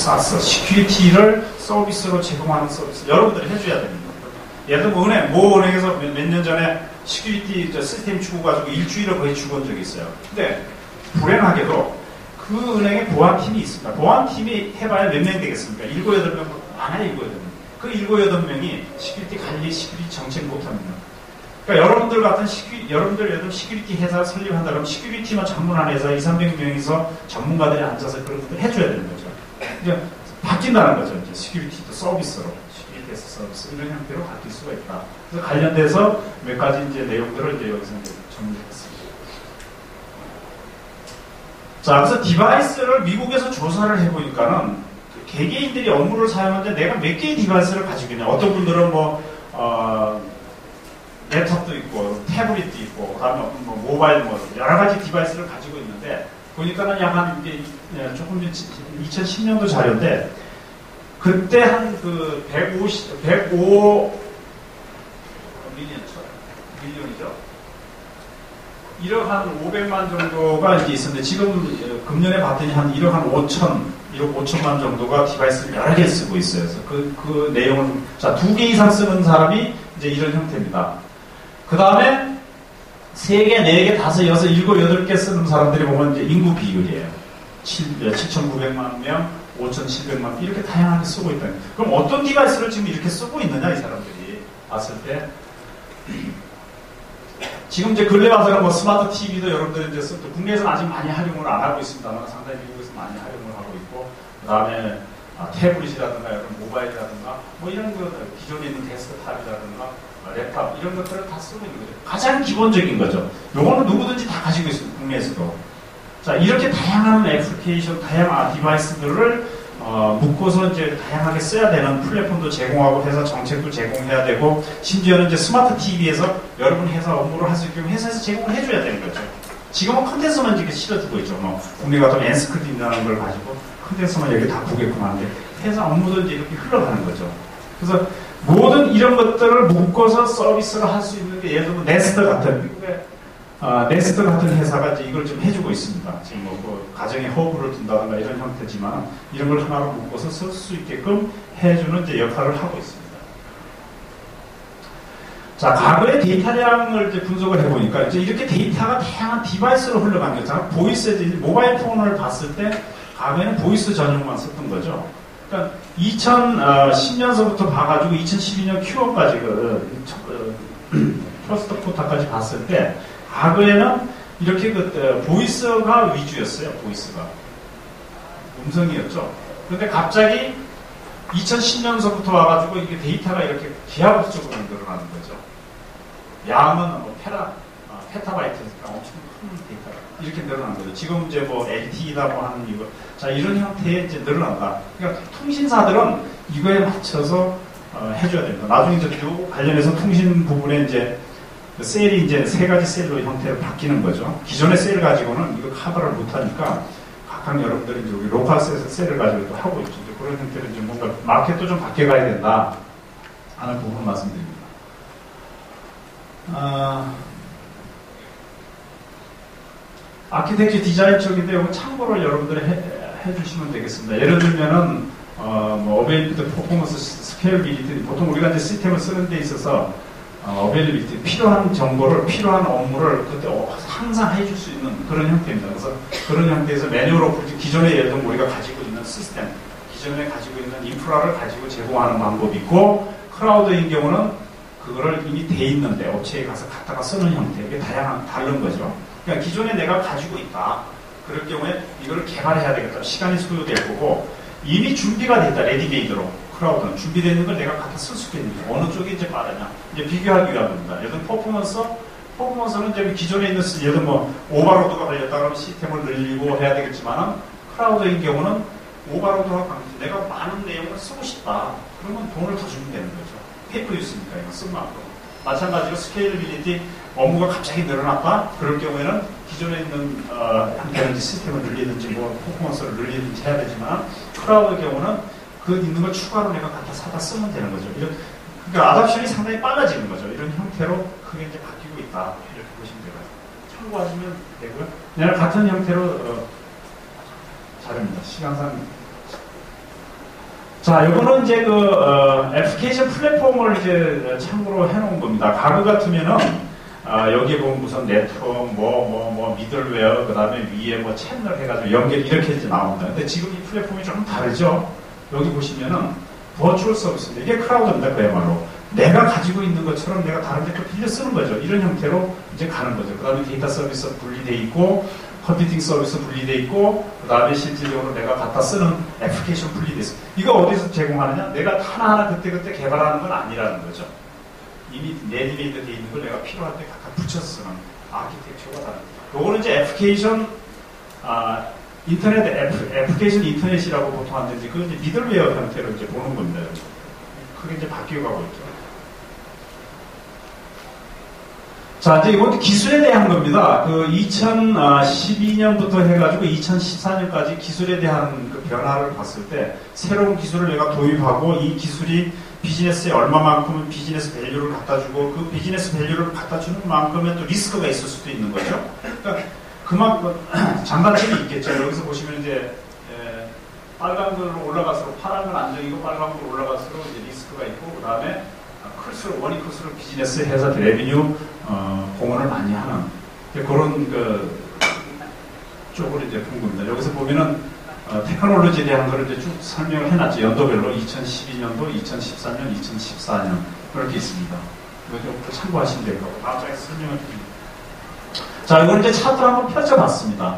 SaaS, 시큐리티를 서비스로 제공하는 서비스 여러분들이 해줘야 됩니다. 예를 들면 은행에서 몇 년 전에 시큐리티 시스템 주고 가지고 일주일을 거의 죽은 적이 있어요. 근데 불행하게도 그 은행에 보안팀이 있습니다. 보안팀이 해봐야 몇 명 되겠습니까? 7, 8명 많아요. 7, 8명. 그 7, 8명이 시큐리티 관리, 시큐리티 정책 못합니다. 그러니까 여러분들 같은 여러분들 시큐리티 회사 설립한다 그러면 시큐리티만 전문한 회사 2, 300명이서 전문가들이 앉아서 그런 것들 해줘야 되는 거죠. 이제 바뀐다는 거죠. 이제 시큐리티도 서비스로, 시큐리티에서 서비스 이런 형태로 바뀔 수가 있다. 그래서 관련돼서 몇 가지 이제 내용들을 이제 여기서 이제 정리했습니다. 자, 그래서 디바이스를 미국에서 조사를 해보니까는 개개인들이 업무를 사용하는데 내가 몇 개의 디바이스를 가지고 있냐. 어떤 분들은 랩탑도 있고, 태블릿도 있고, 그 다음에 모바일 여러 가지 디바이스를 가지고 있는데, 보니까는 약간 이게 조금 2010년도 자료인데, 그때 한 105 밀리언이죠. 1억 한 500만 정도가 이제 있었는데, 지금 금년에 봤더니 한 1억 한 1억 5천만 정도가 디바이스를 여러 개 쓰고 있어요. 그래서 그 내용을, 자, 2개 이상 쓰는 사람이 이제 이런 형태입니다. 그 다음에 3개, 4개, 5, 6, 7, 8개 쓰는 사람들이 보면 이제 인구 비율이에요. 7,900만 명, 5,700만 명, 이렇게 다양하게 쓰고 있다. 그럼 어떤 디바이스를 지금 이렇게 쓰고 있느냐, 이 사람들이 봤을 때. 지금 이제 근래 와서는 스마트 TV도 여러분들 이제 국내에서는 아직 많이 활용을 안 하고 있습니다만 상당히 미국에서 많이 활용을 하고 있고, 그 다음에 태블릿이라든가 여러분 모바일이라든가 이런 거 기존에 있는 데스크탑이라든가 랩탑 이런 것들을 다 쓰고 있는 거죠. 가장 기본적인 거죠. 요거는 누구든지 다 가지고 있습니다. 국내에서도. 자, 이렇게 다양한 애플리케이션, 다양한 디바이스들을 묶어서 이제 다양하게 써야 되는 플랫폼도 제공하고 회사 정책도 제공해야 되고, 심지어는 이제 스마트 TV에서 여러분 회사 업무를 할 수 있게 회사에서 제공을 해줘야 되는 거죠. 지금은 컨텐츠만 이렇게 실어주고 있죠. 국내 같은 엔스크립이라는 걸 가지고 컨텐츠만 여기 다 보게끔 하는데 회사 업무도 이제 이렇게 흘러가는 거죠. 그래서 모든 이런 것들을 묶어서 서비스를 할 수 있는 게 예를 들면 네스트 같은 미국의 네스트 같은 회사가 이제 이걸 좀 해주고 있습니다. 지금 가정에 허브를 둔다든가 이런 형태지만 이런 걸 하나로 묶어서 쓸 수 있게끔 해주는 이제 역할을 하고 있습니다. 자, 과거의 데이터량을 이제 분석을 해보니까 이제 이렇게 데이터가 다양한 디바이스로 흘러간 거죠. 보이스, 모바일 폰을 봤을 때 과거에는 보이스 전용만 썼던 거죠. 그러니까 2010년서부터 봐가지고 2012년 Q1까지 퍼스트 쿼터까지 봤을 때 과거에는 이렇게 보이스가 위주였어요. 보이스가 음성이었죠. 그런데 갑자기 2010년서부터 와가지고 이게 데이터가 이렇게 기하급수적으로 늘어나는 거죠. 양은 페타바이트니까 엄청 큰 데이터가 이렇게 늘어난 거죠. 지금 이제 LTE다 하는 이거. 자, 이런 형태의 이제 늘어난다. 그러니까 통신사들은 이거에 맞춰서 해줘야 됩니다. 나중에 이제 요 관련해서 통신 부분에 이제 셀이 이제 3가지 셀로 형태로 바뀌는 거죠. 기존의 셀을 가지고는 이거 커버를 못하니까 각각 여러분들이 이제 우리 로컬 셀을 가지고 또 하고 있죠. 이제 그런 형태로 이제 뭔가 마켓도 좀 바뀌어가야 된다 하는 부분 말씀드립니다. 아키텍처 디자인 쪽인데 이거 참고를 여러분들이 해주시면 되겠습니다. 예를 들면은 어베일리티, 퍼포먼스, 스케일빌리티, 보통 우리가 이제 시스템을 쓰는 데 있어서 어베일리티, 필요한 정보를, 필요한 업무를 그때 항상 해줄 수 있는 그런 형태입니다. 그래서 그런 형태에서 매뉴얼 오프리티, 기존에 예를 들면 우리가 가지고 있는 시스템, 기존에 가지고 있는 인프라를 가지고 제공하는 방법이 있고, 클라우드인 경우는 그거를 이미 돼 있는데 업체에 가서 갖다가 쓰는 형태, 이게 다른 거죠. 그러니까 기존에 내가 가지고 있다. 그럴 경우에 이거를 개발해야 되겠다. 시간이 소요될 거고, 이미 준비가 됐다. 레디메이드로. 클라우드는 준비되어 있는 걸 내가 갖다 쓸 수 있겠는지 어느 쪽이 이제 빠르냐. 이제 비교하기 위한 겁니다. 예를 들면 퍼포먼스는 이제 기존에 있는, 예를 들면 오버로드가 걸렸다 그러면 시스템을 늘리고 해야 되겠지만은, 클라우드인 경우는 오버로드와 관계, 내가 많은 내용을 쓰고 싶다. 그러면 돈을 더 주면 되는 거죠. 페이퍼 유스니까 이거 쓴 만큼. 마찬가지로 스케일빌리티, 업무가 갑자기 늘어났다? 그럴 경우에는 기존에 있는 형태든지 시스템을 늘리든지 퍼포먼스를 늘리든지 해야 되지만, 클라우드 경우는 그 있는 걸 추가로 내가 갖다 사다 쓰면 되는 거죠. 그러니까 아답션이 상당히 빨라지는 거죠. 이런 형태로 크게 이제 바뀌고 있다. 이렇게 보시면 되고요. 참고하시면 되고요. 내가 같은 형태로 자료입니다. 시간상 자, 요거는 이제 애플리케이션 플랫폼을 이제 참고로 해놓은 겁니다. 과거 같으면은, 여기에 보면 무슨 네트워크, 미들웨어, 그 다음에 위에 뭐 채널 해가지고 연결 이렇게 이제 나옵니다. 근데 지금 이 플랫폼이 좀 다르죠? 여기 보시면은, 버추얼 서비스인데, 이게 크라우드입니다, 그야말로. 내가 가지고 있는 것처럼 내가 다른 데 또 빌려 쓰는 거죠. 이런 형태로 이제 가는 거죠. 그 다음에 데이터 서비스 분리되어 있고, 컴퓨팅 서비스 분리되어 있고, 그 다음에 실질적으로 내가 갖다 쓰는 애플리케이션 분리되어 있어. 이거 어디서 제공하느냐? 내가 하나하나 그때그때 개발하는 건 아니라는 거죠. 이미 내리메이드 되어 있는 걸 내가 필요할 때 각각 붙여서 쓰는 아키텍처가 다른. 요거는 이제 애플리케이션, 인터넷, 애플리케이션 인터넷이라고 보통 하는데, 그건 이제 미들웨어 형태로 이제 보는 겁니다. 그게 이제 바뀌어가고 있죠. 자, 이제 이것도 기술에 대한 겁니다. 2012년부터 해가지고 2014년까지 기술에 대한 그 변화를 봤을 때, 새로운 기술을 내가 도입하고, 이 기술이 비즈니스에 얼마만큼은 비즈니스 밸류를 갖다 주고, 그 비즈니스 밸류를 갖다 주는 만큼의 또 리스크가 있을 수도 있는 거죠. 그러니까, 그만큼, 장단점이 있겠죠. 여기서 보시면 이제, 빨간 걸로 올라갈수록, 파란 건 안정이고, 빨간 걸로 올라갈수록 이제 리스크가 있고, 그 다음에, 클수록, 원이 클수록 비즈니스 회사 레비뉴, 공헌을 많이 하는, 그런 쪽으로 이제 본 겁니다. 여기서 보면은, 테크놀로지에 대한 거를 이제 쭉 설명을 해놨죠. 연도별로 2012년도, 2013년, 2014년 그렇게 있습니다. 이거 좀 참고하시면 될 거고 나중에 설명을 드립니다. 자, 이건 이제 차트를 한번 펼쳐봤습니다.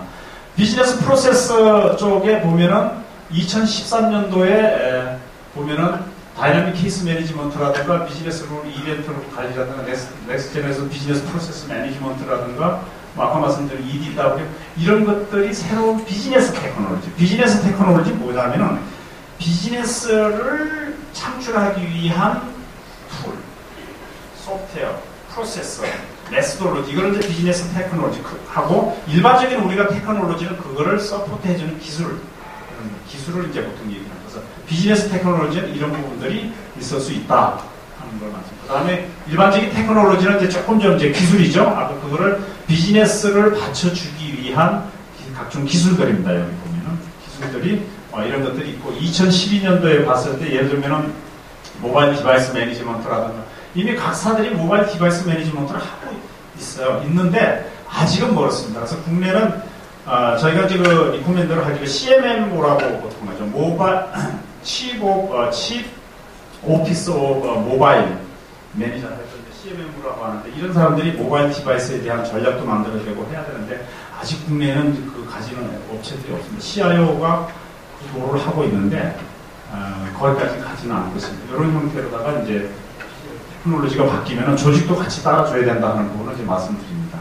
비즈니스 프로세스 쪽에 보면은 2013년도에 보면은 다이나믹 케이스 매니지먼트라든가 비즈니스 룰 이벤트 관리라든가 넥스트젠에서 비즈니스 프로세스 매니지먼트라든가 아까 말씀드린 EDW 이런 것들이 새로운 비즈니스 테크놀로지. 비즈니스 테크놀로지 뭐냐면은 비즈니스를 창출하기 위한 툴, 소프트웨어, 프로세서, 메소돌로지 이거를 이제 비즈니스 테크놀로지 하고 일반적인 우리가 테크놀로지는 그거를 서포트해주는 기술을 이제 보통 얘기합니다. 그래서 비즈니스 테크놀로지는 이런 부분들이 있을 수 있다. 걸 맞습니다. 그 다음에 일반적인 테크놀로지는 이제 조금 전 이제 기술이죠. 아까 그거를 비즈니스를 받쳐주기 위한 각종 기술들입니다. 여기 보면은 기술들이 이런 것들이 있고 2012년도에 봤을 때 예를 들면은 모바일 디바이스 매니지먼트라든가 이미 각 사들이 모바일 디바이스 매니지먼트를 하고 있어요. 있는데 아직은 멀었습니다. 그래서 국내는 저희가 이제 그 리코멘더를 하기가 CMMO라고 보통 하죠. 모바일 칩 오피스 모바일 매니저를 할 때 CMM이라고 하는데 이런 사람들이 모바일 디바이스에 대한 전략도 만들어내고 해야 되는데 아직 국내에는 그 가지는 업체들이 없습니다. CIO가 그 도로를 하고 있는데 거기까지 가지는 않고 있습니다. 이런 형태로다가 이제 테크놀로지가 바뀌면 조직도 같이 따라줘야 된다는 부분을 이제 말씀드립니다.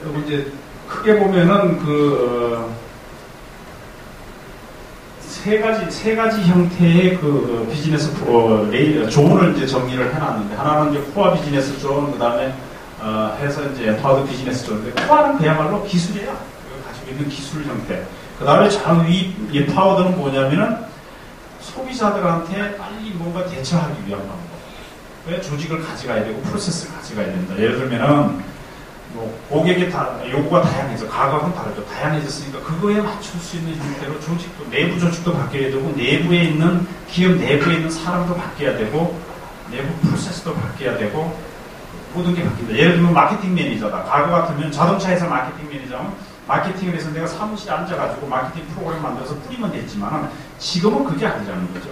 여기 이제 크게 보면은 세 가지 형태의 비즈니스 존을 이제 정리를 해놨는데 하나는 이제 코어 비즈니스 존, 그 다음에 해서 이제 엔파워드 비즈니스 존인데 코어는 그야말로 기술이에요. 가지고 있는 기술 형태. 그 다음에 위 엔파워드는 뭐냐면은 소비자들한테 빨리 뭔가 대처하기 위한 방법. 왜 조직을 가져가야 되고 프로세스를 가져가야 된다. 예를 들면은 고객의 요구가 다양해져. 과거와는 다르죠. 다양해졌으니까 그거에 맞출 수 있는 형태로 조직도, 내부 조직도 바뀌어야 되고, 내부에 있는, 기업 내부에 있는 사람도 바뀌어야 되고, 내부 프로세스도 바뀌어야 되고, 모든 게 바뀐다. 예를 들면 마케팅 매니저다. 과거 같으면 자동차에서 마케팅 매니저는 마케팅을 해서 내가 사무실에 앉아가지고 마케팅 프로그램 만들어서 뿌리면 됐지만은 지금은 그게 아니라는 거죠.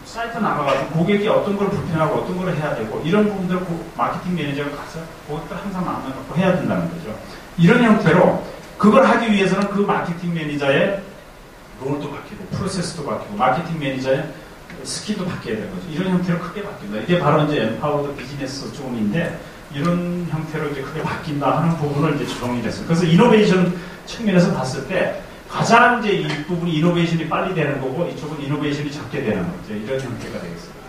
사이트 나가가지고 고객이 어떤 걸 불편하고 어떤 걸 해야 되고 이런 부분들을 마케팅 매니저가 가서 고객들 항상 만나갖고 해야 된다는 거죠. 이런 형태로 그걸 하기 위해서는 그 마케팅 매니저의 롤도 바뀌고 프로세스도 바뀌고 마케팅 매니저의 스킬도 바뀌어야 되는 거죠. 이런 형태로 크게 바뀐다. 이게 바로 이제 엔파워드 비즈니스 존인데 이런 형태로 이제 크게 바뀐다 하는 부분을 이제 조정이 됐어요. 그래서 이노베이션 측면에서 봤을 때 가장 이제 이 부분이 이노베이션이 빨리 되는 거고 이쪽은 이노베이션이 적게 되는 거죠. 이런 형태가 되겠습니다.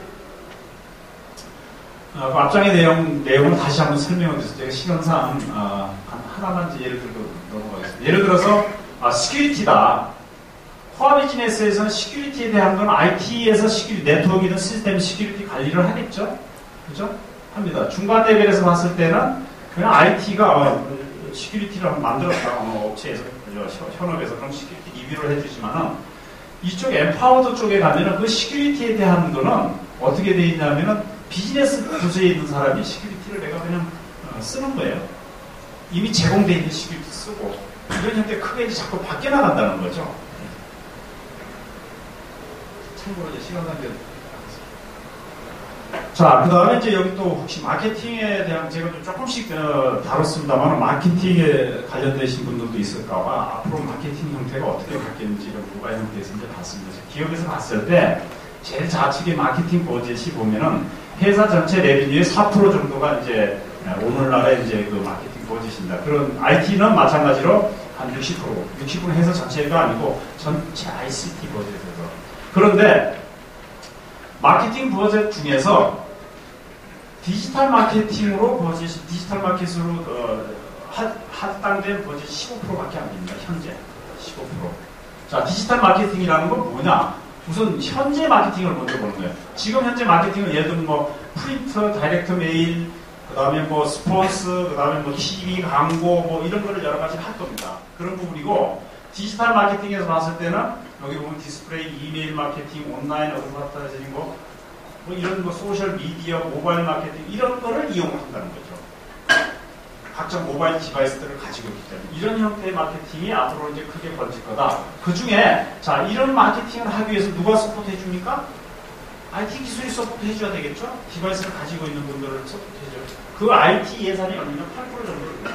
그 앞장의 내용을 다시 한번 설명을 드렸어요. 제가 시간상 하나만 이제 예를 들고 넘어가겠습니다. 예를 들어서 시큐리티다. 코어 비즈니스에서는 시큐리티에 대한 건 IT에서 네트워크이든 시스템 시큐리티 관리를 하겠죠. 그죠? 합니다. 중간 레벨에서 봤을 때는 그냥 IT가 시큐리티를 만들었다. 업체에서, 현업에서 그런 시큐리티 리뷰를 해주지만은 이쪽 엠파워드 쪽에 가면은 그 시큐리티에 대한 거는 어떻게 돼 있냐면은 비즈니스 부서에 있는 사람이 시큐리티를 내가 그냥 쓰는 거예요. 이미 제공되어 있는 시큐리티 쓰고 이런 형태 크게 이제 자꾸 바뀌어 나간다는 거죠. 참고로 이제 시간 관계. 자, 그 다음에 이제 여기 또 혹시 마케팅에 대한 제가 좀 조금씩 다뤘습니다만 마케팅에 관련되신 분들도 있을까봐 앞으로 마케팅 형태가 어떻게 바뀌는지를 모바일 형태에서 이제 봤습니다. 기업에서 봤을 때 제일 좌측의 마케팅 버젯이 보면은 회사 전체 레비뉴의 4% 정도가 이제 오늘날의 이제 그 마케팅 버젯입니다. 그런 IT는 마찬가지로 한 60% 회사 전체가 아니고 전체 ICT 버젯에서. 그런데 마케팅 버젯 중에서 디지털 마케팅으로 버젯, 디지털 마케팅으로 할당된 버젯이 15%밖에 안 됩니다. 현재 15%. 자, 디지털 마케팅이라는 건 뭐냐? 우선 현재 마케팅을 먼저 보는 거예요. 지금 현재 마케팅은 예를 들면 뭐 프린트, 다이렉트 메일, 그 다음에 뭐 스폰스, 그 다음에 뭐 TV 광고 뭐 이런 거를 여러 가지 할 겁니다. 그런 부분이고 디지털 마케팅에서 봤을 때는 여기 보면 디스플레이, 이메일 마케팅, 온라인 어드버타이징 뭐 이런 거 소셜 미디어, 모바일 마케팅 이런 거를 이용한다는 거죠. 각종 모바일 디바이스들을 가지고 있기 때문에 이런 형태의 마케팅이 앞으로 이제 크게 번질 거다. 그 중에 자 이런 마케팅을 하기 위해서 누가 서포트해 줍니까? IT 기술이 서포트해 줘야 되겠죠? 디바이스를 가지고 있는 분들을 서포트해 줘요. 그 IT 예산이 얼마나 8% 정도 됩니다.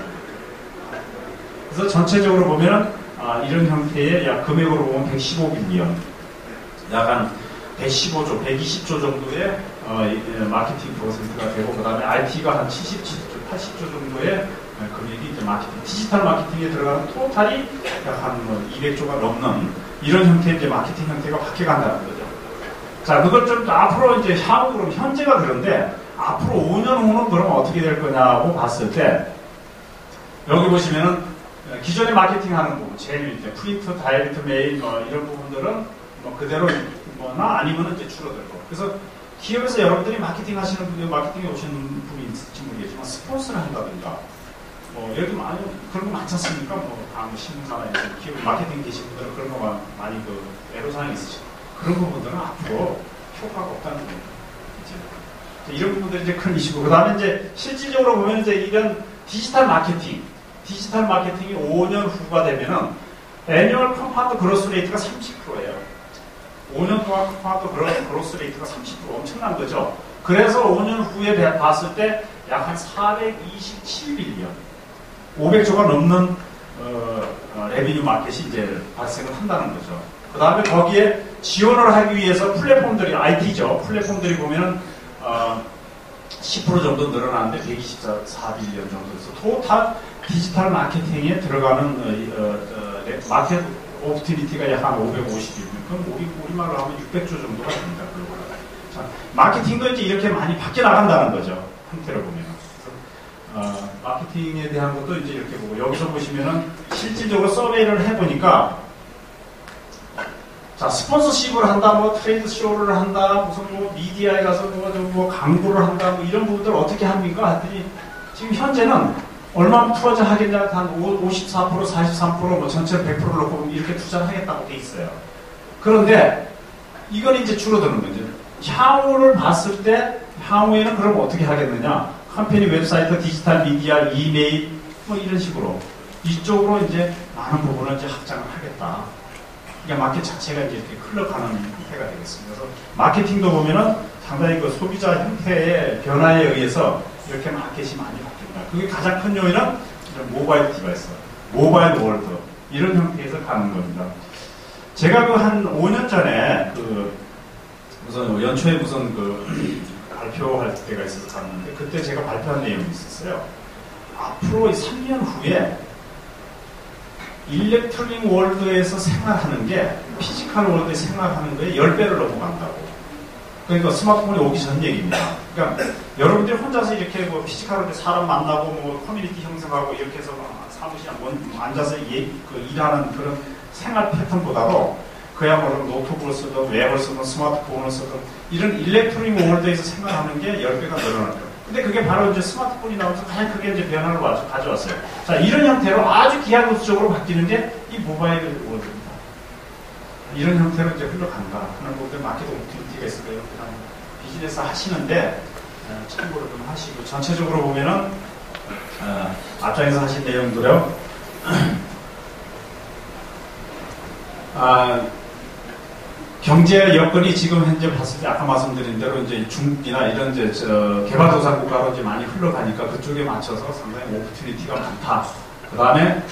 그래서 전체적으로 보면은 이런 형태의 약 금액으로 보면 115빌리언, 약 한 115조, 120조 정도의 마케팅 퍼센트가 되고 그 다음에 IT가 한 77조, 80조 정도의 금액이 이제 마케팅, 디지털 마케팅에 들어가는 토탈이 약 한 200조가 넘는 이런 형태의 이제 마케팅 형태가 바뀌어간다는 거죠. 자, 그걸 좀 앞으로 이제 향후 그럼 현재가 그런데 앞으로 5년 후는 그러면 어떻게 될 거냐고 봤을 때 여기 보시면은 기존의 마케팅 하는 부분, 제일 이제 프린트, 다이렉트 메일 뭐 이런 부분들은 뭐 그대로 거나 아니면 이제 줄어들고. 그래서 기업에서 여러분들이 마케팅 하시는 분들, 마케팅에 오시는 분이 있을지 모르겠지만 스폰서를 한다든가 뭐 예를 들면 많이 그런 거 많지 않습니까? 뭐 신문사나 기업 마케팅 계신 분들은 그런 거 많이 그 애로사항이 있으시고 그런 부분들은 앞으로 효과가 없다는 겁니다. 이제 이런 부분들이 이제 큰 이슈고 그 다음에 이제 실질적으로 보면 이제 이런 디지털 마케팅이 5년 후가 되면은 애니얼 컴파운드 그로스 레이트가 30%예요. 5년 동안 컴파운드 그로스 레이트가 30% 엄청난 거죠. 그래서 5년 후에 봤을 때 약 한 427빌리언, 500조가 넘는 레비뉴 마켓이 이제 발생을 한다는 거죠. 그 다음에 거기에 지원을 하기 위해서 플랫폼들이 IT죠. 플랫폼들이 보면은 10% 정도 늘어나는데 124빌리언 정도에서 토탈 디지털 마케팅에 들어가는 마켓 오프티니티가 약 한 550빌리언. 그럼 우리말로 하면 600조 정도가 됩니다. 자, 마케팅도 이제 이렇게 많이 바뀌어 나간다는 거죠. 형태를 보면. 그래서, 마케팅에 대한 것도 이제 이렇게 보고, 여기서 보시면은 실질적으로 서베이를 해보니까, 자, 스폰서십을 한다, 뭐 트레이드 쇼를 한다, 무슨 뭐 미디어에 가서 뭐 광고를 한다, 뭐 이런 부분들 어떻게 합니까? 했더니, 지금 현재는 얼마 투자 하겠냐, 한 54%, 43%, 뭐 전체 100%를 놓고 이렇게 투자를 하겠다고 돼 있어요. 그런데 이건 이제 줄어드는 거죠. 향후를 봤을 때 향후에는 그럼 어떻게 하겠느냐? 컴퍼니 웹사이트, 디지털 미디어, 이메일 뭐 이런 식으로 이쪽으로 이제 많은 부분을 이제 확장을 하겠다. 그러니까 마켓 자체가 이제 이렇게 흘러가는 형태가 되겠습니다. 그래서 마케팅도 보면은 상당히 그 소비자 형태의 변화에 의해서 이렇게 마켓이 많이 바뀝니다. 그게 가장 큰 요인은 모바일 디바이스, 모바일 월드 이런 형태에서 가는 겁니다. 제가 그 한 5년 전에 무슨 연초에 무슨 발표할 때가 있어서 갔는데 그때 제가 발표한 내용이 있었어요. 앞으로 3년 후에 일렉트로닉 월드에서 생활하는 게 피지컬 월드에 생활하는 거에 10배를 넘어간다고. 그러니까 스마트폰이 오기 전 얘기입니다. 그러니까 여러분들이 혼자서 이렇게 뭐 피지컬 월드 사람 만나고 뭐 커뮤니티 형성하고 이렇게 해서 사무실에 앉아서 일하는 그런 생활 패턴보다도 그야말로 노트북을 쓰든 웹을 쓰든 스마트폰을 쓰든 이런 일렉트로닉 월드에서 생활하는 게 10배가 늘어날 거예요. 근데 그게 바로 이제 스마트폰이 나오면서 가장 크게 이제 변화를 가져왔어요. 자, 이런 형태로 아주 기하급수적으로 바뀌는 게 이 모바일 월드입니다. 이런 형태로 이제 흘러간다 하는 부분들 마켓 오퍼튜니티가 있어요. 그냥 비즈니스 하시는데 참고로 좀 하시고 전체적으로 보면은 앞장에서 하신 내용들요. 경제 여건이 지금 현재 봤을 때 아까 말씀드린 대로 이제 중국이나 이런 이제 개발도상 국가로 이제 많이 흘러가니까 그쪽에 맞춰서 상당히 오퍼튜니티가 많다. 그 다음에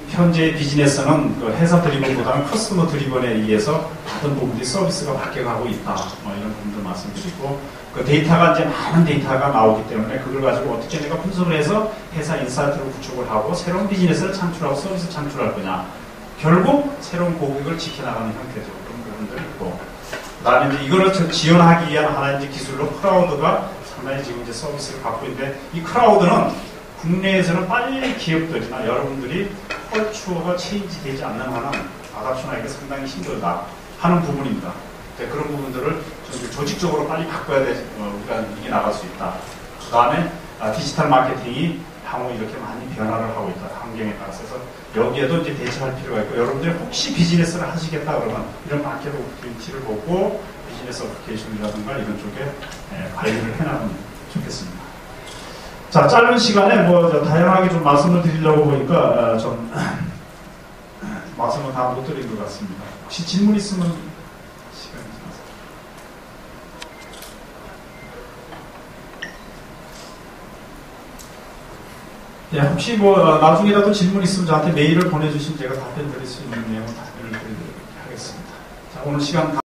현재 비즈니스는 그 회사 드리븐보다는 커스터머 드리븐에 의해서 어떤 부분들이 서비스가 바뀌어가고 있다. 뭐 이런 부분들 말씀드리고 그 데이터가 이제 많은 데이터가 나오기 때문에 그걸 가지고 어떻게 내가 분석을 해서 회사 인사이트를 구축을 하고 새로운 비즈니스를 창출하고 서비스 창출할 거냐. 결국 새로운 고객을 지켜나가는 형태죠. 그런 부분들이 있고. 그 다음에 이제 이거를 지원하기 위한 하나의 이제 기술로 크라우드가 상당히 지금 이제 서비스를 갖고 있는데 이 크라우드는 국내에서는 빨리 기업들이나 여러분들이 컬처가 체인지 되지 않는 한은 아답션하기가 상당히 힘들다 하는 부분입니다. 그런 부분들을 조직적으로 빨리 바꿔야 돼, 우리가 이게 나갈 수 있다. 그 다음에 디지털 마케팅이 향후 이렇게 많이 변화를 하고 있다. 환경에 따라서. 여기에도 이제 대처할 필요가 있고, 여러분들이 혹시 비즈니스를 하시겠다 그러면 이런 마켓 오퍼튜니티를 보고 비즈니스 어플리케이션이라든가 이런 쪽에 관리를 해나가면 좋겠습니다. 자, 짧은 시간에 다양하게 좀 말씀을 드리려고 보니까 좀 말씀을 다 못 드린 것 같습니다. 혹시 질문 있으면 시간이 지나서. 예, 혹시 나중에라도 질문 있으면 저한테 메일을 보내주시면 제가 답변 드릴 수 있는 내용을 답변을 드리도록 하겠습니다. 자, 오늘 시간